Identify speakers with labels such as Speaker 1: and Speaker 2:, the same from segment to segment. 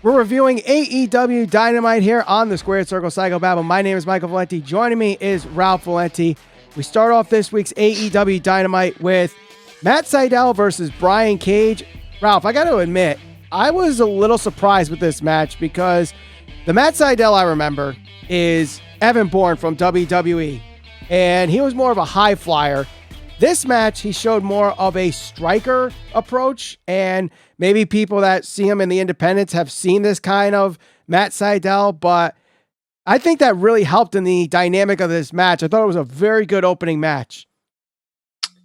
Speaker 1: We're reviewing AEW Dynamite here on the Squared Circle Psychobabble. My name is Michael Valenti. Joining me is Ralph Valenti. We start off this week's AEW Dynamite with Matt Sydal versus Brian Cage. Ralph, I got to admit, I was a little surprised with this match because the Matt Sydal I remember is Evan Bourne from WWE, and he was more of a high flyer. This match, he showed more of a striker approach, and maybe people that see him in the independents have seen this kind of Matt Sydal, but I think that really helped in the dynamic of this match. I thought it was a very good opening match.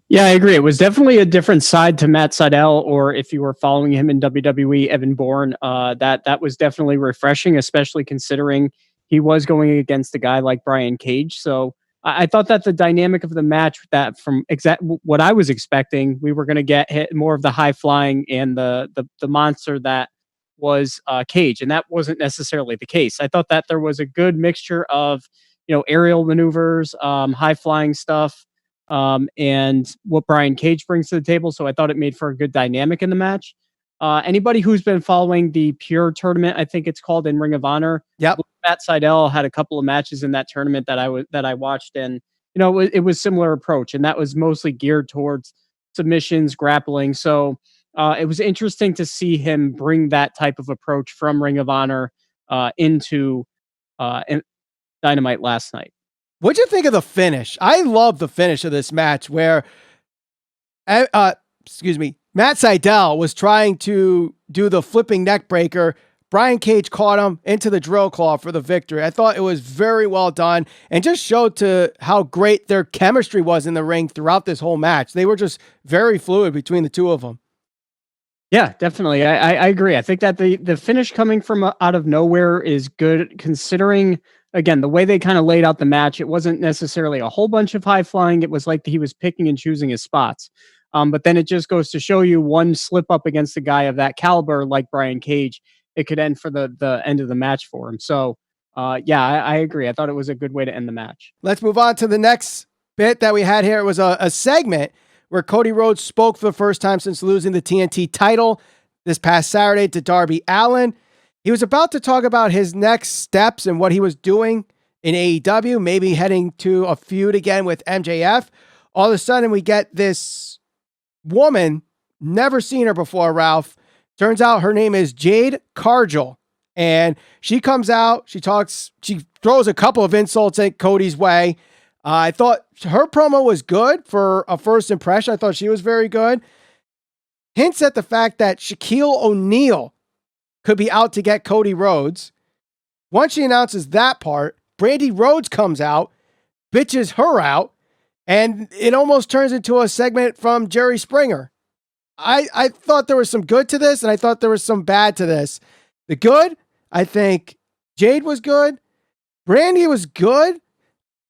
Speaker 2: Yeah, I agree. It was definitely a different side to Matt Sydal, or if you were following him in WWE, Evan Bourne. That was definitely refreshing, especially considering he was going against a guy like Brian Cage. So I thought that the dynamic of the match, that from exact what I was expecting, we were going to get hit more of the high flying and the monster that was Cage, and that wasn't necessarily the case. I thought that there was a good mixture of aerial maneuvers, high flying stuff, and what Brian Cage brings to the table. So I thought it made for a good dynamic in the match. Anybody who's been following the Pure tournament, I think it's called, in Ring of Honor.
Speaker 1: Yep.
Speaker 2: Matt Sydal had a couple of matches in that tournament that I watched, and it was similar approach, and that was mostly geared towards submissions, grappling. So it was interesting to see him bring that type of approach from Ring of Honor into Dynamite last night.
Speaker 1: What'd you think of the finish? I love the finish of this match where, Matt Sydal was trying to do the flipping neck breaker. Brian Cage caught him into the drill claw for the victory. I thought it was very well done and just showed to how great their chemistry was in the ring throughout this whole match. They were just very fluid between the two of them.
Speaker 2: Yeah, definitely. I agree. I think that the finish coming from out of nowhere is good, considering, again, the way they kind of laid out the match. It wasn't necessarily a whole bunch of high flying. It was like he was picking and choosing his spots. But then it just goes to show you, one slip up against a guy of that caliber like Brian Cage, it could end for the end of the match for him. So, I agree. I thought it was a good way to end the match.
Speaker 1: Let's move on to the next bit that we had here. It was a segment where Cody Rhodes spoke for the first time since losing the TNT title this past Saturday to Darby Allin. He was about to talk about his next steps and what he was doing in AEW, maybe heading to a feud again with MJF. All of a sudden, we get this woman, never seen her before, Ralph. Turns out her name is Jade Cargill. And she comes out, she talks, she throws a couple of insults at Cody's way. I thought her promo was good for a first impression. I thought she was very good. Hints at the fact that Shaquille O'Neal could be out to get Cody Rhodes. Once she announces that part, Brandy Rhodes comes out, bitches her out, and it almost turns into a segment from Jerry Springer. I thought there was some good to this, and I thought there was some bad to this. The good, I think Jade was good. Brandy was good.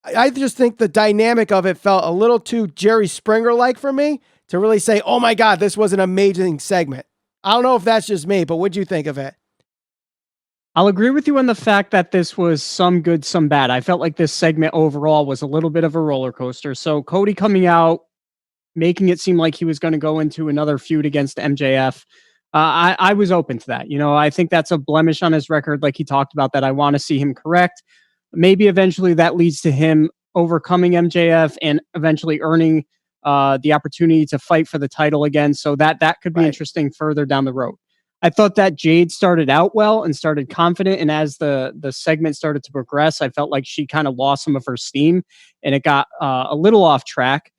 Speaker 1: I just think the dynamic of it felt a little too Jerry Springer-like for me to really say, oh my God, this was an amazing segment. I don't know if that's just me, but what'd you think of it?
Speaker 2: I'll agree with you on the fact that this was some good, some bad. I felt like this segment overall was a little bit of a roller coaster. So Cody coming out, making it seem like he was going to go into another feud against MJF. I was open to that. I think that's a blemish on his record, like he talked about, that I want to see him correct. Maybe eventually that leads to him overcoming MJF and eventually earning the opportunity to fight for the title again. So that could be interesting further down the road. I thought that Jade started out well and started confident. And as the segment started to progress, I felt like she kind of lost some of her steam and it got a little off track.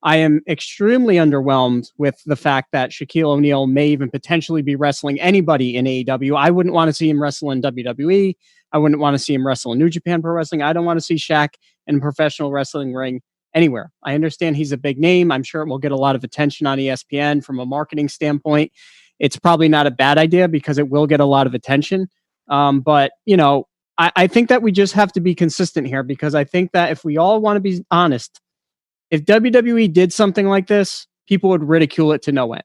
Speaker 2: I am extremely underwhelmed with the fact that Shaquille O'Neal may even potentially be wrestling anybody in AEW. I wouldn't want to see him wrestle in WWE. I wouldn't want to see him wrestle in New Japan Pro Wrestling. I don't want to see Shaq in a professional wrestling ring anywhere. I understand he's a big name. I'm sure it will get a lot of attention on ESPN from a marketing standpoint. It's probably not a bad idea because it will get a lot of attention. But I think that we just have to be consistent here, because I think that if we all want to be honest, if WWE did something like this, people would ridicule it to no end.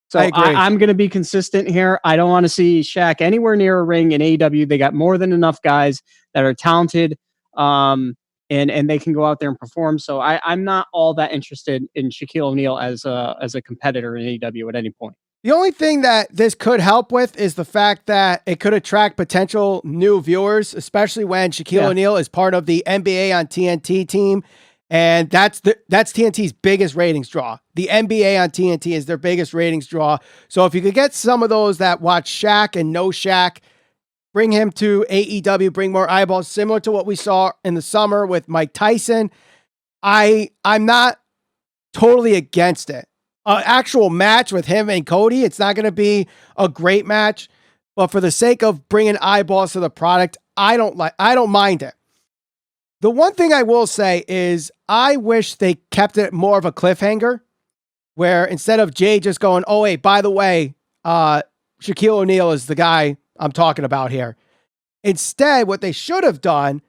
Speaker 2: So I'm going to be consistent here. I don't want to see Shaq anywhere near a ring in AEW. They got more than enough guys that are talented, and they can go out there and perform. So I'm not all that interested in Shaquille O'Neal as a competitor in AEW at any point.
Speaker 1: The only thing that this could help with is the fact that it could attract potential new viewers, especially when Shaquille O'Neal is part of the NBA on TNT team. And that's TNT's biggest ratings draw. The NBA on TNT is their biggest ratings draw. So if you could get some of those that watch Shaq and know Shaq, bring him to AEW, bring more eyeballs, similar to what we saw in the summer with Mike Tyson. I'm not totally against it. An actual match with him and Cody, it's not going to be a great match, but for the sake of bringing eyeballs to the product, I don't mind it. The one thing I will say is I wish they kept it more of a cliffhanger, where instead of Jade just going, oh, hey, by the way, Shaquille O'Neal is the guy I'm talking about here. Instead, what they should have done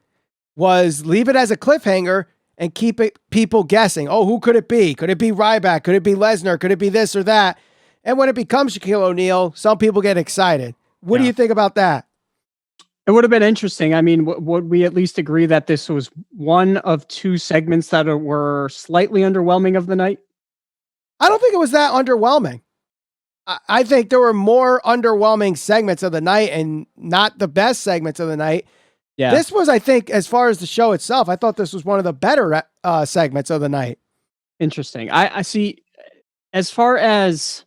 Speaker 1: was leave it as a cliffhanger and keep people guessing. Oh, who could it be? Could it be Ryback? Could it be Lesnar? Could it be this or that? And when it becomes Shaquille O'Neal, some people get excited. What do you think about that?
Speaker 2: It would have been interesting. I mean, would we at least agree that this was one of two segments that were slightly underwhelming of the night?
Speaker 1: I don't think it was that underwhelming. I think there were more underwhelming segments of the night and not the best segments of the night. Yeah. This was, I think, as far as the show itself, I thought this was one of the better segments of the night.
Speaker 2: Interesting. I see. As far as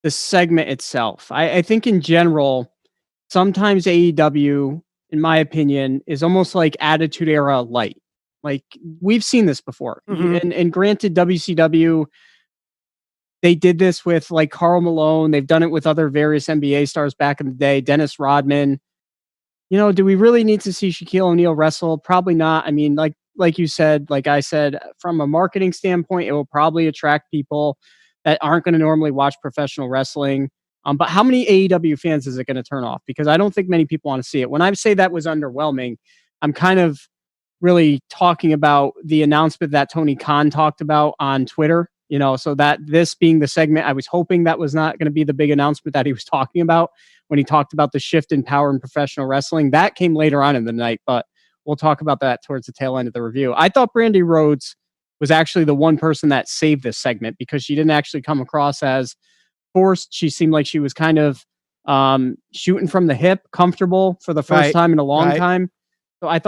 Speaker 2: the segment itself, I think in general, sometimes AEW, in my opinion, is almost like Attitude Era light. Like, we've seen this before. Mm-hmm. And granted, WCW, they did this with like Karl Malone. They've done it with other various NBA stars back in the day. Dennis Rodman. You know, do we really need to see Shaquille O'Neal wrestle? Probably not. I mean, like you said, like I said, from a marketing standpoint, it will probably attract people that aren't going to normally watch professional wrestling. But how many AEW fans is it going to turn off? Because I don't think many people want to see it. When I say that was underwhelming, I'm kind of really talking about the announcement that Tony Khan talked about on Twitter. You know, so that this being the segment, I was hoping that was not going to be the big announcement that he was talking about when he talked about the shift in power in professional wrestling. That came later on in the night, but we'll talk about that towards the tail end of the review. I thought Brandi Rhodes was actually the one person that saved this segment because she didn't actually come across as forced. She seemed like she was kind of shooting from the hip, comfortable for the first time in a long time. So I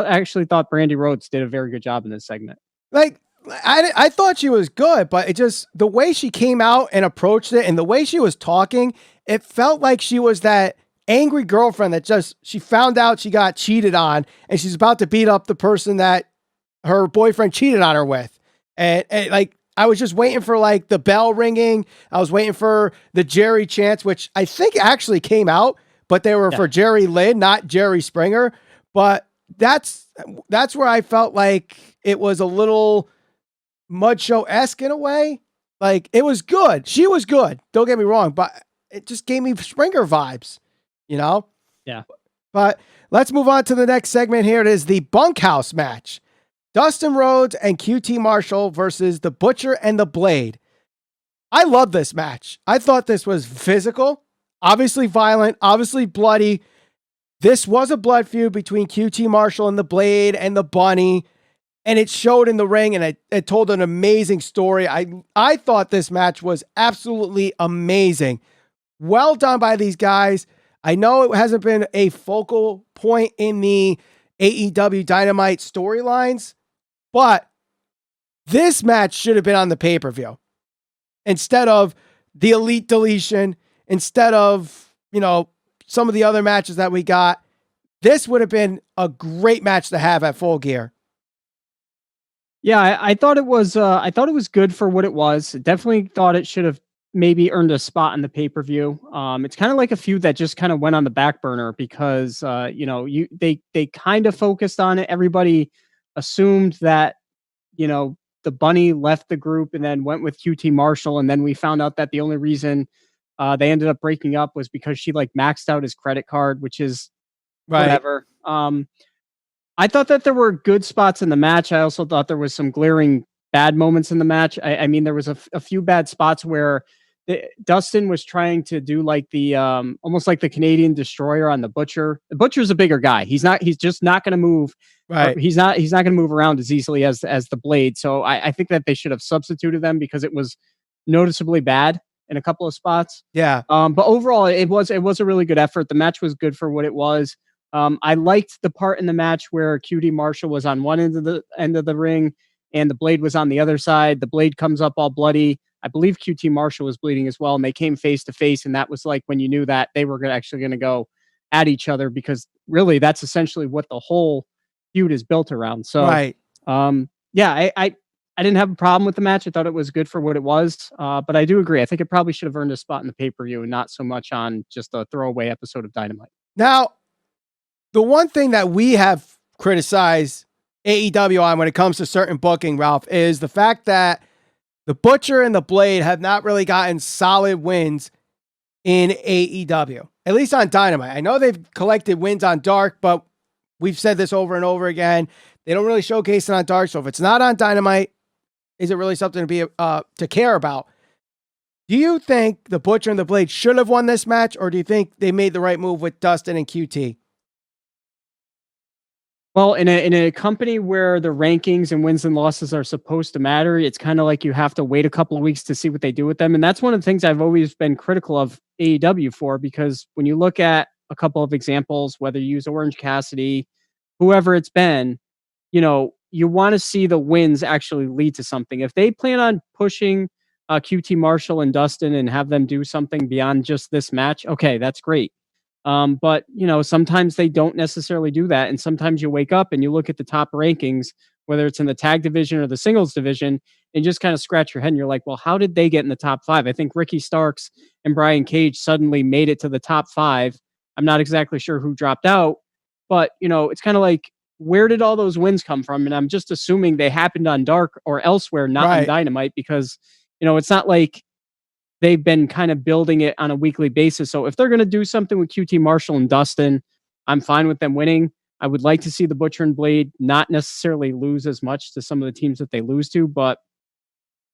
Speaker 2: actually thought Brandi Rhodes did a very good job in this segment.
Speaker 1: Like, I thought she was good, but it just, the way she came out and approached it and the way she was talking, it felt like she was that angry girlfriend that just, she found out she got cheated on and she's about to beat up the person that her boyfriend cheated on her with. And like, I was just waiting for like the bell ringing. I was waiting for the Jerry chants, which I think actually came out, but they were for Jerry Lynn, not Jerry Springer. But that's where I felt like it was a little Mud Show-esque in a way. Like, it was good. She was good. Don't get me wrong, but it just gave me Springer vibes, you know?
Speaker 2: Yeah.
Speaker 1: But let's move on to the next segment here. It is the Bunkhouse Match. Dustin Rhodes and QT Marshall versus the Butcher and the Blade. I love this match. I thought this was physical, obviously violent, obviously bloody. This was a blood feud between QT Marshall and the Blade and the Bunny. And it showed in the ring, and it told an amazing story. I thought this match was absolutely amazing. Well done by these guys. I know it hasn't been a focal point in the AEW Dynamite storylines, but this match should have been on the pay-per-view. Instead of the Elite Deletion, instead of, you know, some of the other matches that we got, this would have been a great match to have at Full Gear.
Speaker 2: Yeah, I thought it was good for what it was. Definitely thought it should have maybe earned a spot in the pay-per-view. It's kind of like a feud that just kind of went on the back burner because they kind of focused on it. Everybody assumed that, you know, the Bunny left the group and then went with QT Marshall, and then we found out that the only reason they ended up breaking up was because she like maxed out his credit card, which is whatever. I thought that there were good spots in the match. I also thought there was some glaring bad moments in the match. I mean, there was a few bad spots where Dustin was trying to do like the almost like the Canadian Destroyer on the Butcher. The Butcher's a bigger guy. He's just not going to move. Right. He's not going to move around as easily as the Blade. So I think that they should have substituted them because it was noticeably bad. in a couple of spots.
Speaker 1: Yeah.
Speaker 2: But overall, it was a really good effort. The match was good for what it was. I liked the part in the match where QT Marshall was on one end of the ring and the Blade was on the other side. The Blade comes up all bloody. I believe QT Marshall was bleeding as well, and they came face to face, and that was like when you knew that they were actually going to go at each other, because really that's essentially what the whole feud is built around. So,
Speaker 1: Right.
Speaker 2: Yeah, I didn't have a problem with the match. I thought it was good for what it was, but I do agree. I think it probably should have earned a spot in the pay-per-view and not so much on just a throwaway episode of Dynamite.
Speaker 1: Now, the one thing that we have criticized AEW on when it comes to certain booking, Ralph, is the fact that the Butcher and the Blade have not really gotten solid wins in AEW, at least on Dynamite. I know they've collected wins on Dark, but we've said this over and over again. They don't really showcase it on Dark. So if it's not on Dynamite, is it really something to be to care about? Do you think the Butcher and the Blade should have won this match, or do you think they made the right move with Dustin and QT?
Speaker 2: Well, in a company where the rankings and wins and losses are supposed to matter, it's kind of like you have to wait a couple of weeks to see what they do with them. And that's one of the things I've always been critical of AEW for, because when you look at a couple of examples, whether you use Orange Cassidy, whoever it's been, you want to see the wins actually lead to something. If they plan on pushing QT Marshall and Dustin and have them do something beyond just this match, okay, that's great. But sometimes they don't necessarily do that. And sometimes you wake up and you look at the top rankings, whether it's in the tag division or the singles division, and just kind of scratch your head and you're like, well, how did they get in the top 5? I think Ricky Starks and Brian Cage suddenly made it to the top 5. I'm not exactly sure who dropped out, but it's kind of like, where did all those wins come from? And I'm just assuming they happened on Dark or elsewhere, not on Dynamite, because, it's not like they've been kind of building it on a weekly basis. So if they're going to do something with QT Marshall and Dustin, I'm fine with them winning. I would like to see the Butcher and Blade not necessarily lose as much to some of the teams that they lose to, but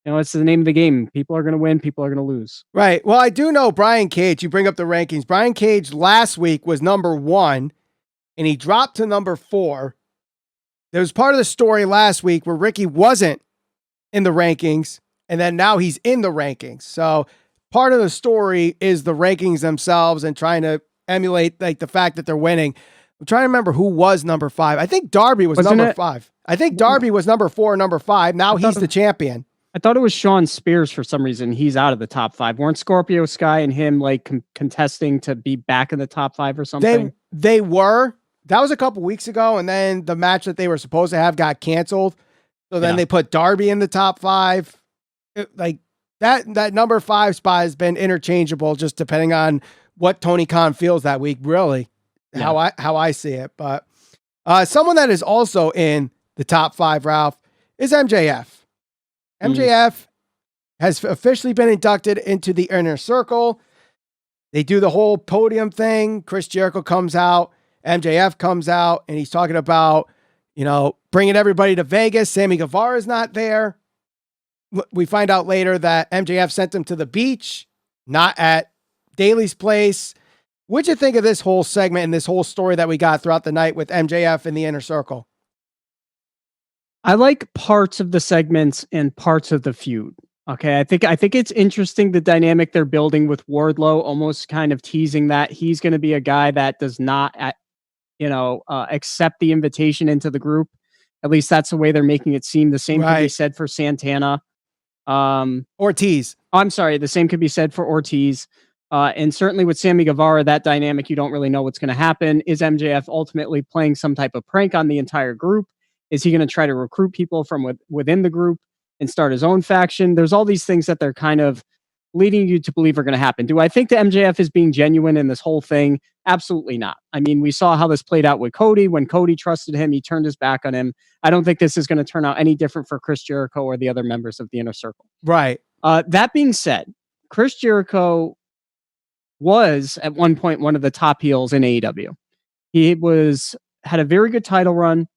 Speaker 2: it's the name of the game. People are going to win. People are going to lose.
Speaker 1: Right. Well, I do know Brian Cage. You bring up the rankings. Brian Cage last week was number 1 and he dropped to number 4. There was part of the story last week where Ricky wasn't in the rankings, and then now he's in the rankings. So part of the story is the rankings themselves and trying to emulate like the fact that they're winning. I'm trying to remember who was number 5. I think Darby was number 5. I think Darby was number 4 or number 5. Now he's the champion.
Speaker 2: I thought it was Shawn Spears for some reason. He's out of the top 5. Weren't Scorpio Sky and him like contesting to be back in the top 5 or something?
Speaker 1: They were. That was a couple weeks ago, and then the match that they were supposed to have got canceled. So then they put Darby in the top 5. Like that number 5 spot has been interchangeable, just depending on what Tony Khan feels that week. Really, how I see it. But someone that is also in the top 5, Ralph, is MJF. MJF has officially been inducted into the Inner Circle. They do the whole podium thing. Chris Jericho comes out. MJF comes out, and he's talking about, bringing everybody to Vegas. Sammy Guevara's not there. We find out later that MJF sent him to the beach, not at Daly's place. What'd you think of this whole segment and this whole story that we got throughout the night with MJF in the Inner Circle?
Speaker 2: I like parts of the segments and parts of the feud. Okay, I think it's interesting, the dynamic they're building with Wardlow, almost kind of teasing that he's going to be a guy that does not, accept the invitation into the group. At least that's the way they're making it seem. The same could be said for Santana.
Speaker 1: Ortiz.
Speaker 2: I'm sorry, the same could be said for Ortiz. And certainly with Sammy Guevara, that dynamic, you don't really know what's going to happen. Is MJF ultimately playing some type of prank on the entire group? Is he going to try to recruit people from within the group and start his own faction? There's all these things that they're kind of leading you to believe are going to happen. Do I think that MJF is being genuine in this whole thing? Absolutely not. I mean, we saw how this played out with Cody. When Cody trusted him, he turned his back on him. I don't think this is going to turn out any different for Chris Jericho or the other members of the Inner Circle.
Speaker 1: Right.
Speaker 2: That being said, Chris Jericho was at one point one of the top heels in AEW. He had a very good title run.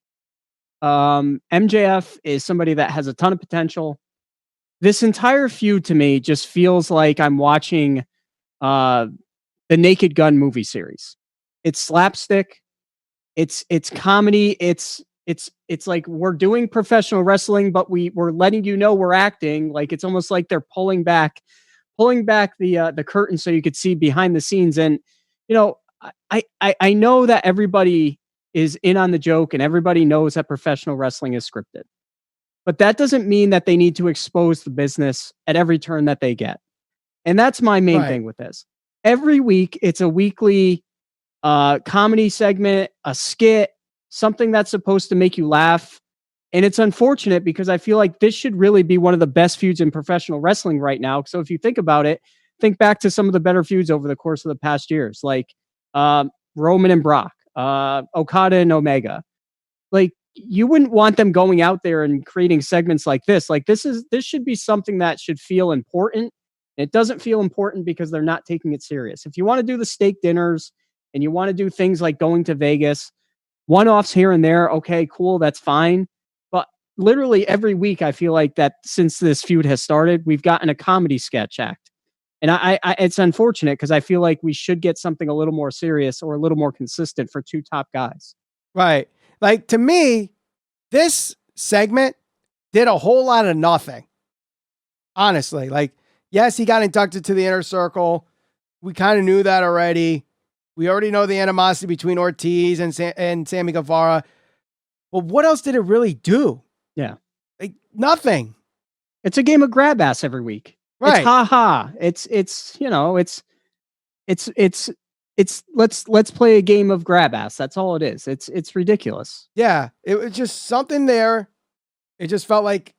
Speaker 2: MJF is somebody that has a ton of potential. This entire feud to me just feels like I'm watching the Naked Gun movie series. It's slapstick. It's comedy. It's like we're doing professional wrestling, but we're letting you know we're acting. Like it's almost like they're pulling back pulling back the curtain so you could see behind the scenes. And, you know, I know that everybody is in on the joke and everybody knows that professional wrestling is scripted. But that doesn't mean that they need to expose the business at every turn that they get. And that's my main thing with this. Every week, it's a weekly comedy segment, a skit, something that's supposed to make you laugh. And it's unfortunate because I feel like this should really be one of the best feuds in professional wrestling right now. So if you think about it, think back to some of the better feuds over the course of the past years, like Roman and Brock, Okada and Omega. Like, you wouldn't want them going out there and creating segments like this. Like, this should be something that should feel important. It doesn't feel important because they're not taking it serious. If you want to do the steak dinners and you want to do things like going to Vegas, one-offs here and there, okay, cool, that's fine. But literally every week, I feel like that since this feud has started, we've gotten a comedy sketch act. And I it's unfortunate because I feel like we should get something a little more serious or a little more consistent for two top guys.
Speaker 1: Right. Like, to me, this segment did a whole lot of nothing. Honestly, like, yes, he got inducted to the inner circle. We kind of knew that already. We already know the animosity between Ortiz and Sammy Guevara. But what else did it really do?
Speaker 2: Yeah.
Speaker 1: Like, nothing.
Speaker 2: It's a game of grab ass every week.
Speaker 1: Right.
Speaker 2: It's ha-ha. It's you know, it's let's play a game of grab ass. That's all it is. It's ridiculous.
Speaker 1: Yeah. It was just something there. It just felt like,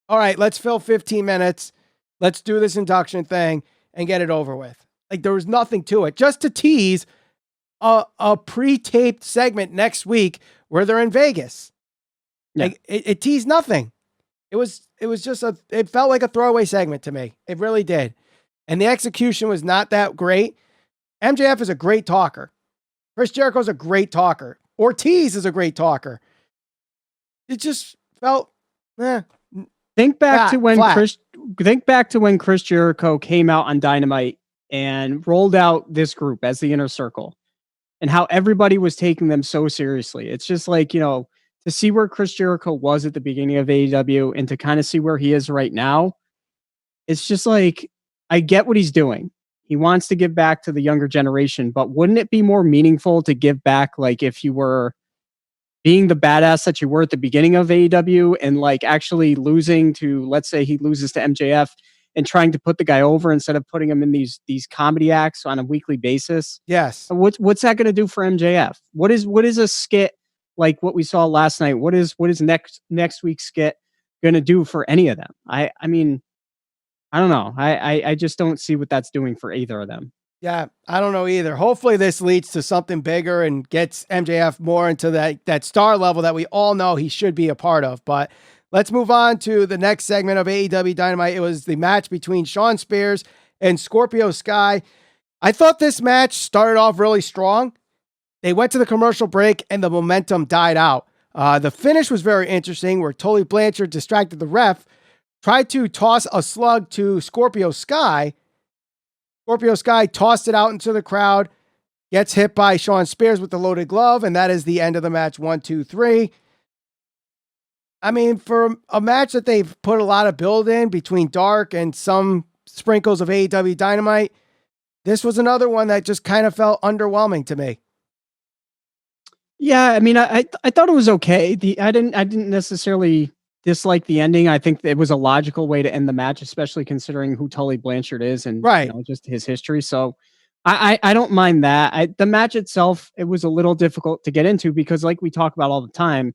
Speaker 1: all right, let's fill 15 minutes. Let's do this induction thing and get it over with. Like, there was nothing to it. Just to tease a pre-taped segment next week where they're in Vegas. Yeah. Like, it teased nothing. It was just it felt like a throwaway segment to me. It really did. And the execution was not that great. MJF is a great talker. Chris Jericho's a great talker. Ortiz is a great talker. It just felt,
Speaker 2: Think back to when Chris Jericho came out on Dynamite and rolled out this group as the Inner Circle and how everybody was taking them so seriously. It's just like, you know, to see where Chris Jericho was at the beginning of AEW and to kind of see where he is right now, it's just like, I get what he's doing. He wants to give back to the younger generation, but wouldn't it be more meaningful to give back, like, if you were being the badass that you were at the beginning of AEW and like actually losing to, let's say he loses to MJF and trying to put the guy over instead of putting him in these comedy acts on a weekly basis?
Speaker 1: Yes.
Speaker 2: What's that going to do for MJF? What is a skit like what we saw last night? What is next week's skit going to do for any of them? I mean, I don't know. I just don't see what that's doing for either of them.
Speaker 1: Yeah, I don't know either. Hopefully this leads to something bigger and gets MJF more into that star level that we all know he should be a part of. But let's move on to the next segment of AEW Dynamite. It was the match between Shawn Spears and Scorpio Sky. I thought this match started off really strong. They went to the commercial break and the momentum died out. The finish was very interesting where Tully Blanchard distracted the ref, tried to toss a slug to Scorpio Sky. Scorpio Sky tossed it out into the crowd, gets hit by Shawn Spears with the loaded glove, and that is the end of the match. 1, 2, 3. I mean, for a match that they've put a lot of build in between Dark and some sprinkles of AEW Dynamite, this was another one that just kind of felt underwhelming to me.
Speaker 2: Yeah, I mean, I thought it was okay. I didn't necessarily dislike the ending. I think it was a logical way to end the match, especially considering who Tully Blanchard is and
Speaker 1: right.
Speaker 2: You know, just his history. So I don't mind that. The match itself, it was a little difficult to get into because, like we talk about all the time,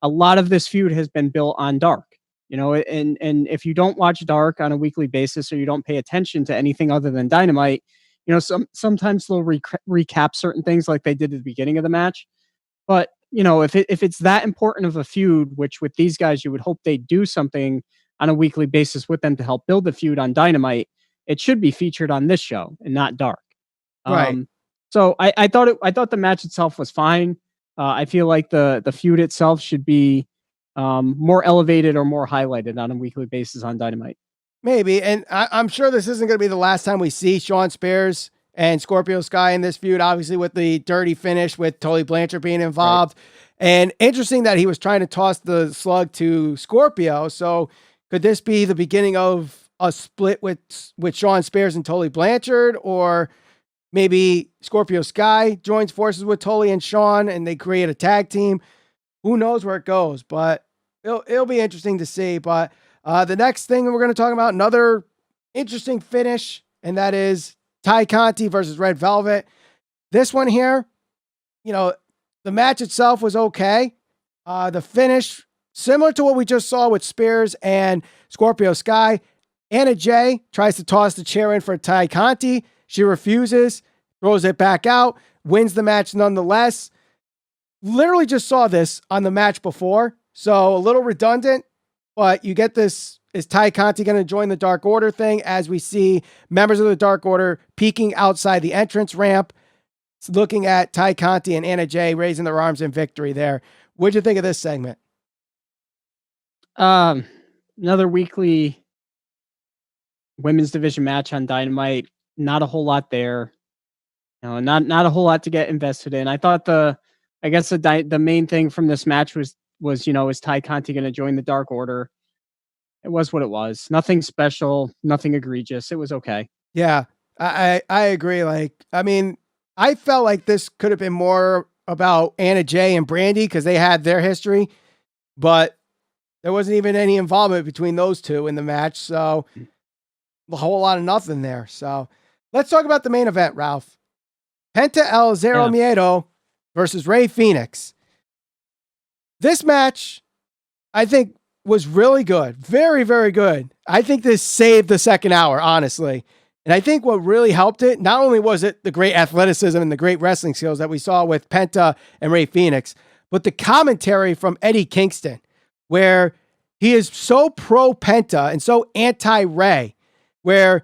Speaker 2: a lot of this feud has been built on Dark. You know, and if you don't watch Dark on a weekly basis or you don't pay attention to anything other than Dynamite, you know, sometimes they'll recap certain things like they did at the beginning of the match. But you know, if it's that important of a feud, which with these guys, you would hope they do something on a weekly basis with them to help build the feud on Dynamite, it should be featured on this show and not Dark.
Speaker 1: Right.
Speaker 2: So I thought the match itself was fine. I feel like the feud itself should be more elevated or more highlighted on a weekly basis on Dynamite.
Speaker 1: Maybe. And I'm sure this isn't going to be the last time we see Shawn Spears and Scorpio Sky in this feud, obviously with the dirty finish with Tully Blanchard being involved. Right. And interesting that he was trying to toss the slug to Scorpio. So could this be the beginning of a split with Shawn Spears and Tully Blanchard, or maybe Scorpio Sky joins forces with Tully and Shawn and they create a tag team. Who knows where it goes, but it'll be interesting to see. But the next thing we're going to talk about, another interesting finish, and that is Ty Conti versus Red Velvet. This one here, the match itself was okay. The finish, similar to what we just saw with Spears and Scorpio Sky. Anna Jay tries to toss the chair in for Ty Conti. She refuses, throws it back out, wins the match nonetheless. Literally just saw this on the match before, so a little redundant, but you get this. Is Ty Conti going to join the Dark Order thing as we see members of the Dark Order peeking outside the entrance ramp, looking at Ty Conti and Anna Jay raising their arms in victory there. What'd you think of this segment?
Speaker 2: Another weekly women's division match on Dynamite. Not a whole lot there. Not a whole lot to get invested in. I thought the main thing from this match was is Ty Conti going to join the Dark Order? It was what it was. Nothing special, nothing egregious. It was okay.
Speaker 1: Yeah, I agree. I felt like this could have been more about Anna Jay and Brandy because they had their history, but there wasn't even any involvement between those two in the match. So a whole lot of nothing there. So let's talk about the main event, Ralph. Penta El Zero Miedo versus Rey Fenix. This match, I think, was really good. Very, very good. I think this saved the second hour, honestly. And I think what really helped it, not only was it the great athleticism and the great wrestling skills that we saw with Penta and Rey Fenix, but the commentary from Eddie Kingston, where he is so pro Penta and so anti-Rey, where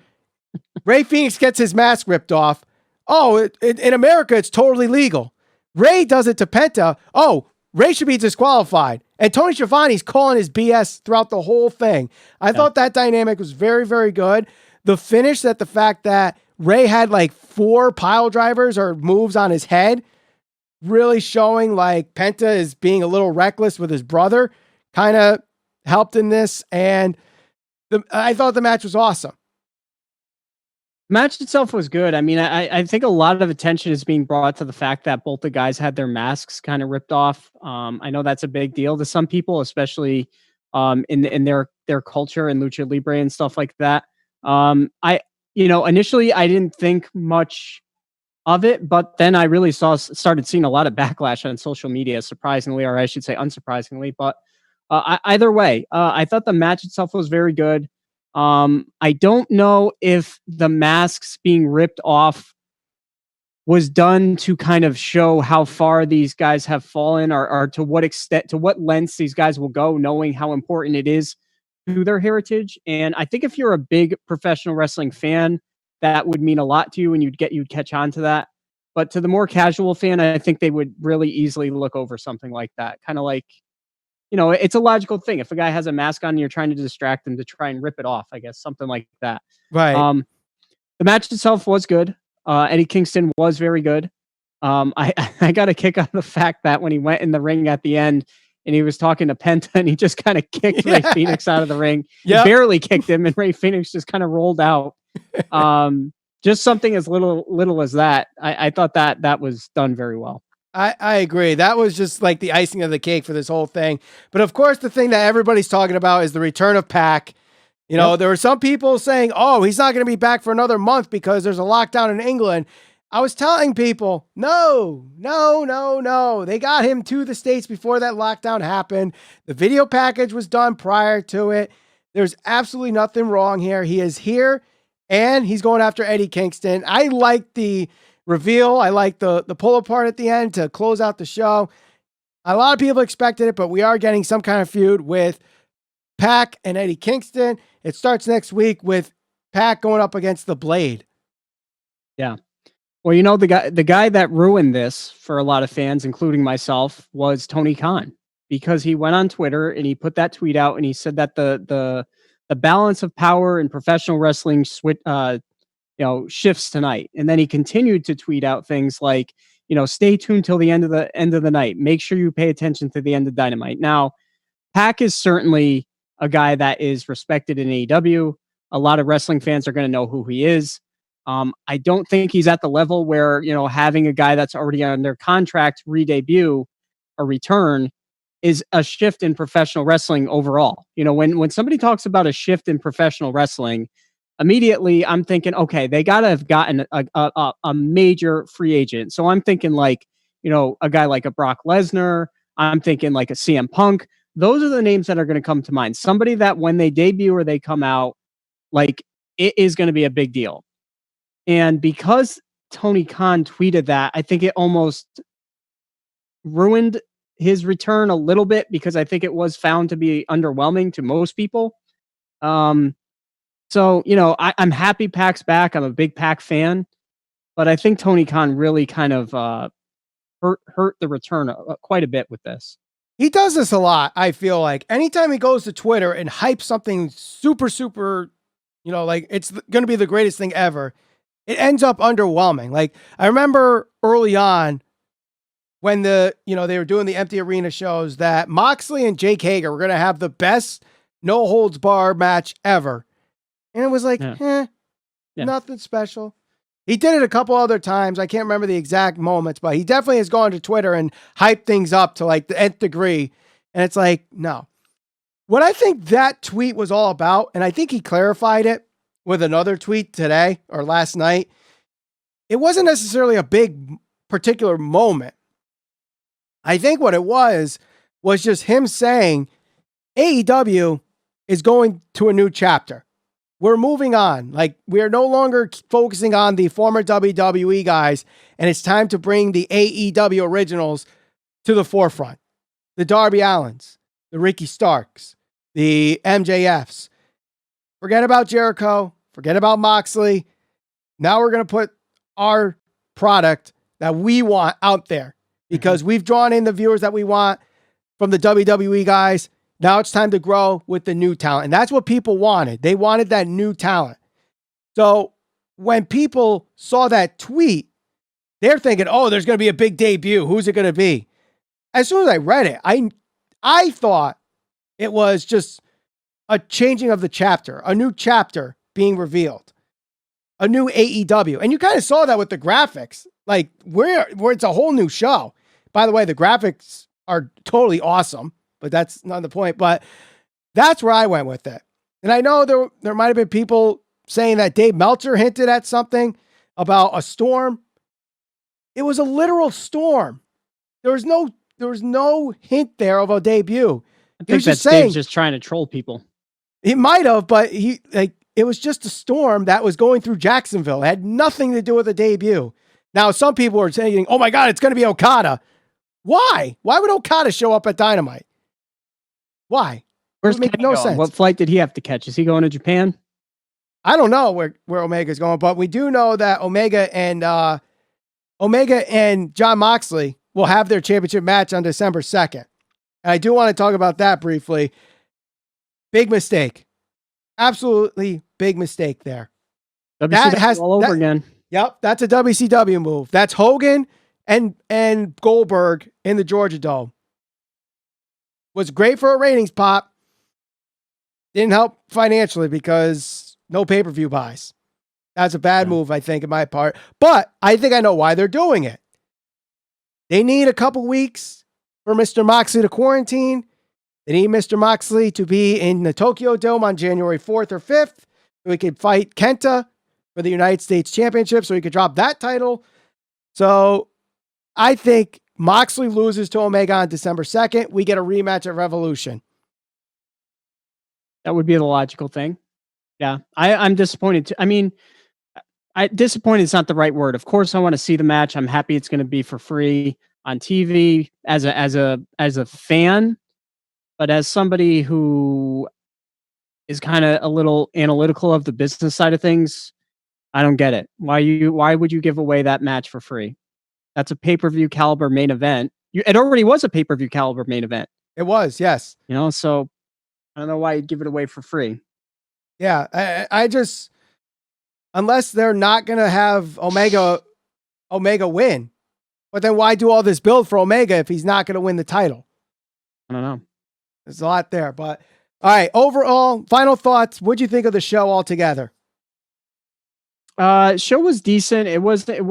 Speaker 1: Rey Fenix gets his mask ripped off. Oh, in America, it's totally legal. Rey does it to Penta. Oh, Rey should be disqualified. And Tony Schiavone's calling his BS throughout the whole thing. I thought that dynamic was very, very good. The finish, the fact that Rey had like 4 pile drivers or moves on his head, really showing like Penta is being a little reckless with his brother, kind of helped in this. And I thought the match was awesome.
Speaker 2: Match itself was good. I mean, I think a lot of attention is being brought to the fact that both the guys had their masks kind of ripped off. I know that's a big deal to some people, especially in their culture and lucha libre and stuff like that. Initially I didn't think much of it, but then I really started seeing a lot of backlash on social media, surprisingly, or I should say unsurprisingly. But either way, I thought the match itself was very good. I don't know if the masks being ripped off was done to kind of show how far these guys have fallen, or to what extent, to what lengths these guys will go, knowing how important it is to their heritage. And I think if you're a big professional wrestling fan, that would mean a lot to you, and you'd catch on to that. But to the more casual fan, I think they would really easily look over something like that. Kind of like, it's a logical thing. If a guy has a mask on and you're trying to distract them, to try and rip it off, I guess, something like that.
Speaker 1: Right.
Speaker 2: The match itself was good. Eddie Kingston was very good. I got a kick out of the fact that when he went in the ring at the end and he was talking to Penta and he just kind of kicked Rey Fenix out of the ring. Yep. He barely kicked him, and Rey Fenix just kind of rolled out. Just something as little as that. I thought that was done very well.
Speaker 1: I agree. That was just like the icing of the cake for this whole thing. But of course, the thing that everybody's talking about is the return of PAC. There were some people saying, oh, he's not going to be back for another month because there's a lockdown in England. I was telling people, no. They got him to the States before that lockdown happened. The video package was done prior to it. There's absolutely nothing wrong here. He is here, and he's going after Eddie Kingston. I like the reveal. I like the pull apart at the end to close out the show. A lot of people expected it, but we are getting some kind of feud with PAC and Eddie Kingston. It starts next week with PAC going up against the Blade.
Speaker 2: Yeah. Well, the guy that ruined this for a lot of fans, including myself, was Tony Khan, because he went on Twitter and he put that tweet out and he said that the balance of power in professional wrestling shifts tonight. And then he continued to tweet out things like, stay tuned till the end of the night. Make sure you pay attention to the end of Dynamite. Now, PAC is certainly a guy that is respected in AEW. A lot of wrestling fans are going to know who he is. I don't think he's at the level where, having a guy that's already under contract re-debut or return is a shift in professional wrestling overall. When somebody talks about a shift in professional wrestling, immediately I'm thinking, okay, they got to have gotten a major free agent. So I'm thinking like, a guy like a Brock Lesnar. I'm thinking like a CM Punk. Those are the names that are going to come to mind. Somebody that when they debut or they come out, like it is going to be a big deal. And because Tony Khan tweeted that, I think it almost ruined his return a little bit because I think it was found to be underwhelming to most people. I'm happy PAC's back. I'm a big PAC fan, but I think Tony Khan really kind of hurt the return quite a bit with this.
Speaker 1: He does this a lot. I feel like anytime he goes to Twitter and hypes something super, super, like it's going to be the greatest thing ever, it ends up underwhelming. Like I remember early on when they were doing the empty arena shows that Moxley and Jake Hager were going to have the best no holds bar match ever. And it was like, nothing special. He did it a couple other times. I can't remember the exact moments, but he definitely has gone to Twitter and hyped things up to like the nth degree. And it's like, no. What I think that tweet was all about, and I think he clarified it with another tweet today or last night, it wasn't necessarily a big particular moment. I think what it was just him saying AEW is going to a new chapter. We're moving on. Like we're no longer focusing on the former WWE guys, and it's time to bring the AEW originals to the forefront. The Darby Allins, the Ricky Starks, the MJFs. Forget about Jericho. Forget about Moxley. Now we're going to put our product that we want out there because we've drawn in the viewers that we want from the WWE guys. Now it's time to grow with the new talent. And that's what people wanted. They wanted that new talent. So when people saw that tweet, they're thinking, oh, there's going to be a big debut. Who's it going to be? As soon as I read it, I thought it was just a changing of the chapter, a new chapter being revealed, a new AEW. And you kind of saw that with the graphics. Like where it's a whole new show. By the way, the graphics are totally awesome. But that's not the point. But that's where I went with it. And I know there might have been people saying that Dave Meltzer hinted at something about a storm. It was a literal storm. There was no hint there of a debut.
Speaker 2: I think that's Dave's just trying to troll people.
Speaker 1: He might have, but it was just a storm that was going through Jacksonville. It had nothing to do with a debut. Now, some people are saying, oh my God, it's going to be Okada. Why? Why would Okada show up at Dynamite? Why?
Speaker 2: Where's
Speaker 1: make no sense.
Speaker 2: What flight did he have to catch? Is he going to Japan?
Speaker 1: I don't know where Omega's going, but we do know that Omega and John Moxley will have their championship match on December 2nd. And I do want to talk about that briefly. Big mistake. Absolutely big mistake there.
Speaker 2: WCW all over again.
Speaker 1: Yep, that's a WCW move. That's Hogan and Goldberg in the Georgia Dome. Was great for a ratings pop. Didn't help financially because no pay-per-view buys. That's a bad move, I think, in my part. But I think I know why they're doing it. They need a couple weeks for Mr. Moxley to quarantine. They need Mr. Moxley to be in the Tokyo Dome on January 4th or 5th. So he could fight Kenta for the United States Championship so he could drop that title. So I think Moxley loses to Omega on December 2nd. We get a rematch at Revolution.
Speaker 2: That would be the logical thing. Yeah, I'm disappointed too. I mean, disappointed is not the right word. Of course, I want to see the match. I'm happy it's going to be for free on TV as a fan, but as somebody who is kind of a little analytical of the business side of things, I don't get it. Why would you give away that match for free? That's a pay-per-view caliber main event. It already was a pay-per-view caliber main event.
Speaker 1: It was, yes.
Speaker 2: So I don't know why you'd give it away for free.
Speaker 1: Yeah, I just, unless they're not going to have Omega win, but then why do all this build for Omega if he's not going to win the title?
Speaker 2: I don't know.
Speaker 1: There's a lot there, but All right. Overall, final thoughts. What'd you think of the show altogether?
Speaker 2: Show was decent. It wasn't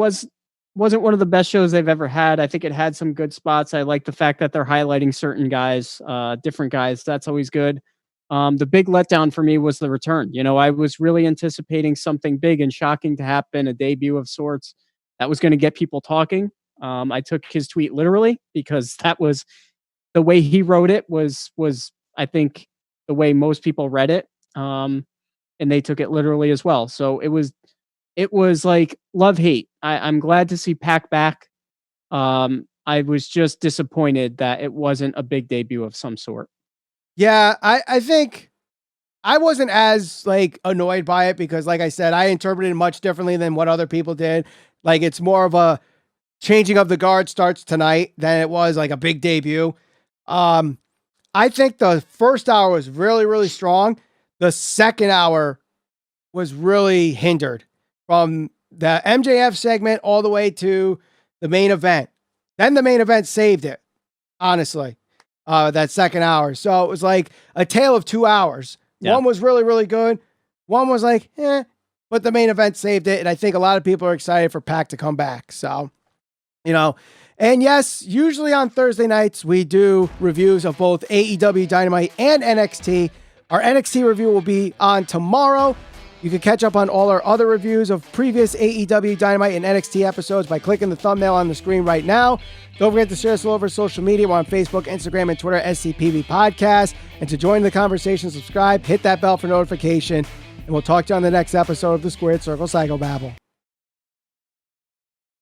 Speaker 2: one of the best shows they've ever had. I think it had some good spots. I like the fact that they're highlighting certain guys, different guys. That's always good. The big letdown for me was the return. I was really anticipating something big and shocking to happen, a debut of sorts that was going to get people talking. I took his tweet literally because that was the way he wrote it was I think the way most people read it. And they took it literally as well. So it was like love hate. I'm glad to see PAC back. I was just disappointed that it wasn't a big debut of some sort.
Speaker 1: Yeah, I think I wasn't as annoyed by it because, like I said, I interpreted it much differently than what other people did. Like, it's more of a changing of the guard starts tonight than it was like a big debut. I think the first hour was really, really strong. The second hour was really hindered from the MJF segment all the way to the main event. Then the main event saved it, honestly. That second hour. So it was like a tale of 2 hours. Yeah. One was really, really good. One was like, but the main event saved it. And I think a lot of people are excited for PAC to come back. So, and yes, usually on Thursday nights, we do reviews of both AEW Dynamite and NXT. Our NXT review will be on tomorrow. You can catch up on all our other reviews of previous AEW Dynamite and NXT episodes by clicking the thumbnail on the screen right now. Don't forget to share us all over social media. We're on Facebook, Instagram, and Twitter, SCPV Podcast. And to join the conversation, subscribe, hit that bell for notification, and we'll talk to you on the next episode of the Squared Circle Psychobabble.